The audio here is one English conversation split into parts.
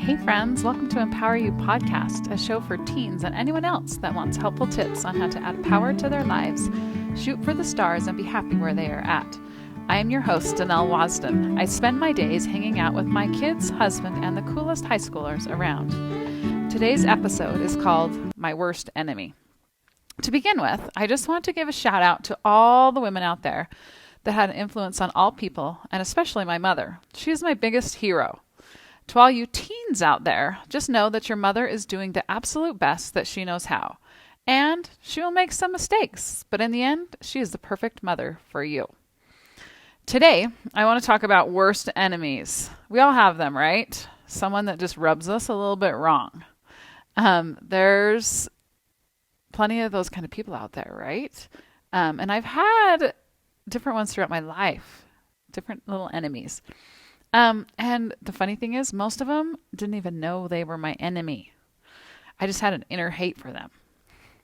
Hey friends, welcome to Empower You Podcast, a show for teens and anyone else that wants helpful tips on how to add power to their lives, shoot for the stars, and be happy where they are at. I am your host, Danelle Wasden. I spend my days hanging out with my kids, husband, and the coolest high schoolers around. Today's episode is called My Worst Enemy. To begin with, I just want to give a shout out to all the women out there that had an influence on all people, and especially my mother. She is my biggest hero. To all you teens out there, just know that your mother is doing the absolute best that she knows how. And she will make some mistakes, but in the end, she is the perfect mother for you. Today, I want to talk about worst enemies. We all have them, right? Someone that just rubs us a little bit wrong. There's plenty of those kind of people out there, right? And I've had different ones throughout my life, different little enemies. And the funny thing is, most of them didn't even know they were my enemy. I just had an inner hate for them.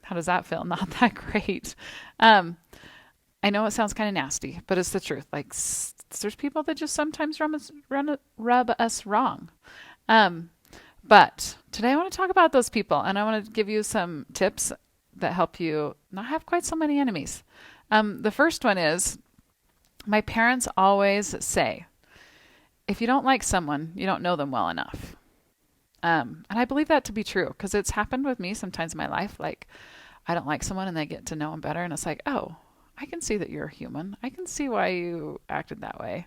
How does that feel? Not that great. I know it sounds kind of nasty, but it's the truth. Like, there's people that just sometimes rub us wrong. But today I want to talk about those people, and I want to give you some tips that help you not have quite so many enemies. The first one is, my parents always say, if you don't like someone, you don't know them well enough. And I believe that to be true because it's happened with me sometimes in my life. Like, I don't like someone and they get to know them better. And it's like, oh, I can see that you're human. I can see why you acted that way.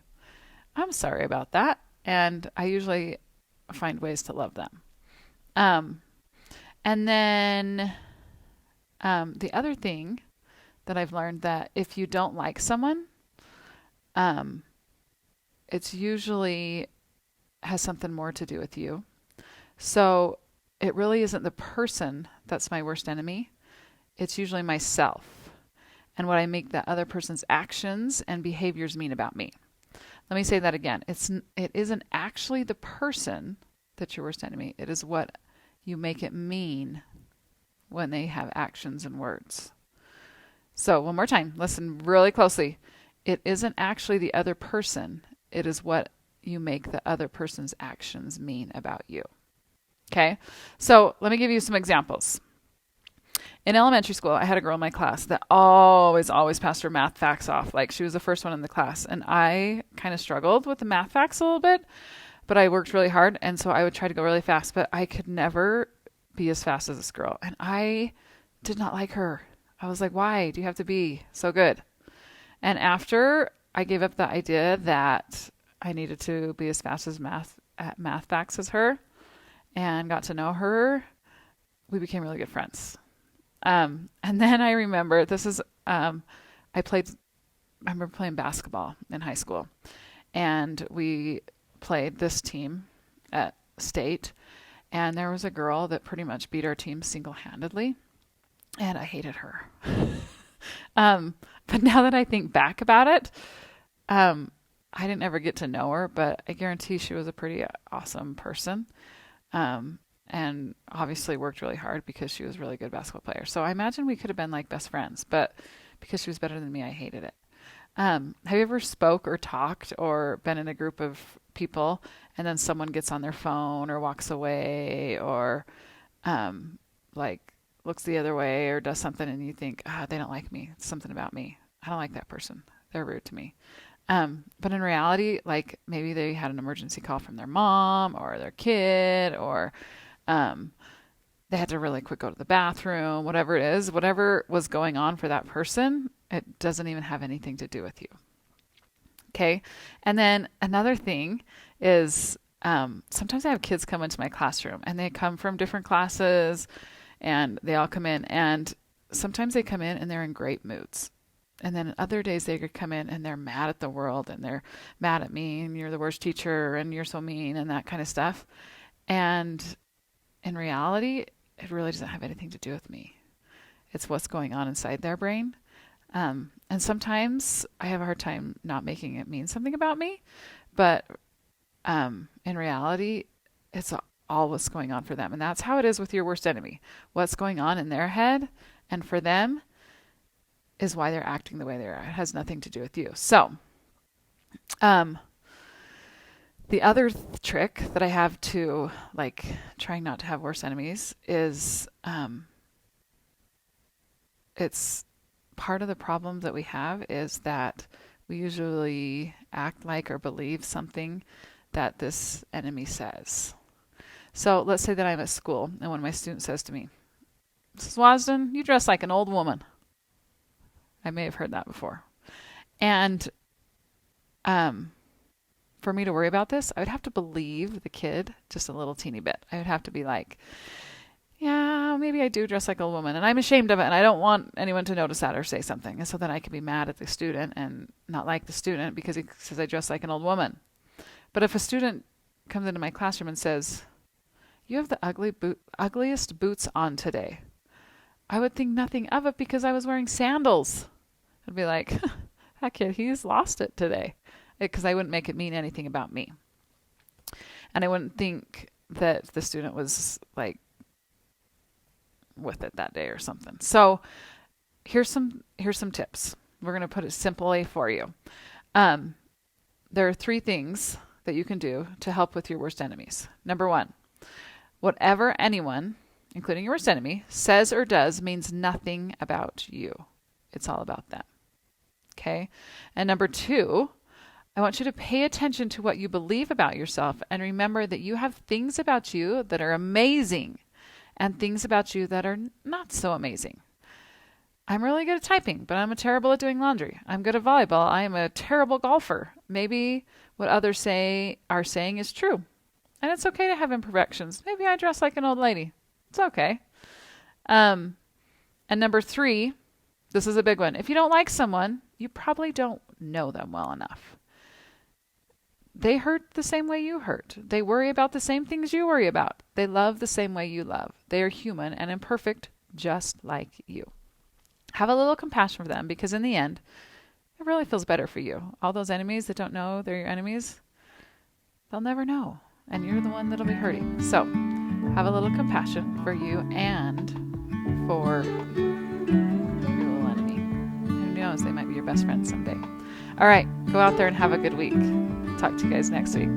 I'm sorry about that. And I usually find ways to love them. And then the other thing that I've learned, that if you don't like someone, it's usually has something more to do with you. So it really isn't the person that's my worst enemy. It's usually myself and what I make that other person's actions and behaviors mean about me. Let me say that again. It isn't actually the person that's your worst enemy. It is what you make it mean when they have actions and words. So one more time, listen really closely. It isn't actually the other person. It is what you make the other person's actions mean about you. Okay? So let me give you some examples. In elementary school, I had a girl in my class that always passed her math facts off. Like, she was the first one in the class. And I kind of struggled with the math facts a little bit, but I worked really hard. And so I would try to go really fast, but I could never be as fast as this girl. And I did not like her. I was like, why do you have to be so good? And after I gave up the idea that I needed to be as fast as math facts as her and got to know her, we became really good friends. And then I remember I remember playing basketball in high school, and we played this team at state, and there was a girl that pretty much beat our team single-handedly, and I hated her. But now that I think back about it, I didn't ever get to know her, but I guarantee she was a pretty awesome person. And obviously worked really hard because she was a really good basketball player. So I imagine we could have been like best friends, but because she was better than me, I hated it. Have you ever spoke or talked or been in a group of people and then someone gets on their phone or walks away or, like looks the other way or does something and you think, they don't like me. It's something about me. I don't like that person. They're rude to me. But in reality, like maybe they had an emergency call from their mom or their kid, or they had to really quick go to the bathroom, whatever it is, whatever was going on for that person, it doesn't even have anything to do with you. Okay. And then another thing is, sometimes I have kids come into my classroom and they come from different classes and they all come in, and sometimes they come in and they're in great moods. And then other days they could come in and they're mad at the world and they're mad at me and you're the worst teacher and you're so mean and that kind of stuff. And in reality, it really doesn't have anything to do with me. It's what's going on inside their brain. And sometimes I have a hard time not making it mean something about me. But in reality, it's all what's going on for them. And that's how it is with your worst enemy. What's going on in their head and for them is why they're acting the way they are. It has nothing to do with you. So, The other trick that I have to like trying not to have worse enemies is it's part of the problem that we have is that we usually act like or believe something that this enemy says. So let's say that I'm at school and one of my students says to me, Mrs. Wasden, you dress like an old woman. I may have heard that before. And for me to worry about this, I would have to believe the kid just a little teeny bit. I would have to be like, yeah, maybe I do dress like a woman and I'm ashamed of it and I don't want anyone to notice that or say something. And so then I can be mad at the student and not like the student because he says I dress like an old woman. But if a student comes into my classroom and says, you have the ugliest boots on today, I would think nothing of it because I was wearing sandals. I'd be like, that kid, he's lost it today. Because I wouldn't make it mean anything about me. And I wouldn't think that the student was like with it that day or something. So here's some tips. We're going to put it simply for you. There are 3 things that you can do to help with your worst enemies. Number 1, whatever anyone, including your worst enemy, says or does means nothing about you. It's all about them. Okay? And number 2, I want you to pay attention to what you believe about yourself and remember that you have things about you that are amazing and things about you that are not so amazing. I'm really good at typing, but I'm terrible at doing laundry. I'm good at volleyball. I am a terrible golfer. Maybe what others are saying is true. And it's okay to have imperfections. Maybe I dress like an old lady. It's okay. And number 3, this is a big one. If you don't like someone, you probably don't know them well enough. They hurt the same way you hurt. They worry about the same things you worry about. They love the same way you love. They are human and imperfect, just like you. Have a little compassion for them because in the end, it really feels better for you. All those enemies that don't know they're your enemies, they'll never know. And you're the one that'll be hurting. So have a little compassion for you and for your little enemy. Who knows, they might be your best friend someday. All right, go out there and have a good week. Talk to you guys next week.